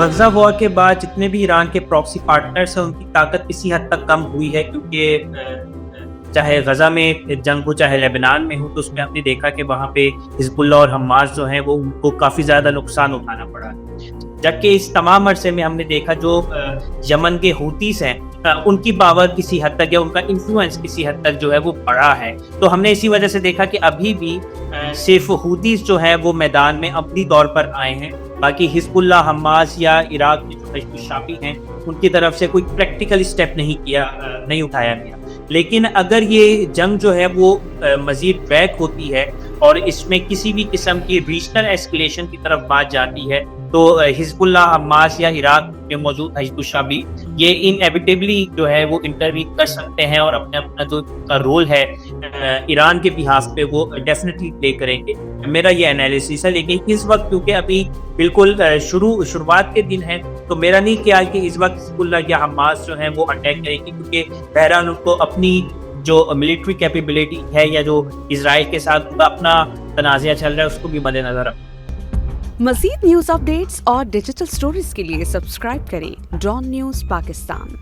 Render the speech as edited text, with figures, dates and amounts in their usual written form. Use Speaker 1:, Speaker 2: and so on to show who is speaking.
Speaker 1: غزہ وار کے بعد جتنے بھی ایران کے پراکسی پارٹنرز ہیں ان کی طاقت کسی حد تک کم ہوئی ہے، کیونکہ چاہے غزہ میں جنگ ہو چاہے لیبنان میں ہو، تو اس میں ہم نے دیکھا کہ وہاں پہ حزب اللہ اور حماس جو ہیں وہ ان کو کافی زیادہ نقصان اٹھانا پڑا، جبکہ اس تمام عرصے میں ہم نے دیکھا جو یمن کے حوثیز ہیں ان کی پاور کسی حد تک یا ان کا انفلوئنس کسی حد تک جو ہے وہ بڑا ہے. تو ہم نے اسی وجہ سے دیکھا کہ ابھی بھی صرف حوثیز جو ہیں وہ میدان میں عملی طور پر آئے ہیں، باقی حزب اللہ، حماس یا عراق کے جو حزب الشافی ہیں ان کی طرف سے کوئی پریکٹیکل اسٹیپ نہیں اٹھایا گیا. لیکن اگر یہ جنگ جو ہے وہ مزید ٹریک ہوتی ہے اور اس میں کسی بھی قسم کی ریجنل ایسکیلیشن کی طرف بات جاتی ہے تو حزب اللہ، حماس یا عراق میں موجود حزب الشافی یہ انیویٹیبلی جو ہے وہ انٹروین کر سکتے ہیں اور اپنا جو کا رول ہے ایران کے بہاف پہ وہ ڈیفینیٹلی پلے کریں گے. میرا یہ انالیسس ہے. لیکن اس وقت کیونکہ ابھی بالکل شروعات کے دن ہیں تو میرا نہیں خیال کہ اس وقت حزب اللہ یا حماس جو ہیں وہ اٹیک کریں گی، کیونکہ بہرحال ان کو اپنی جو ملٹری کیپیبلٹی ہے یا جو اسرائیل کے ساتھ اپنا تنازعہ چل رہا ہے اس کو بھی مد نظر رکھیں.
Speaker 2: مزید نیوز اپ ڈیٹس اور ڈیجیٹل سٹوریز کے لیے سبسکرائب کریں ڈان نیوز پاکستان.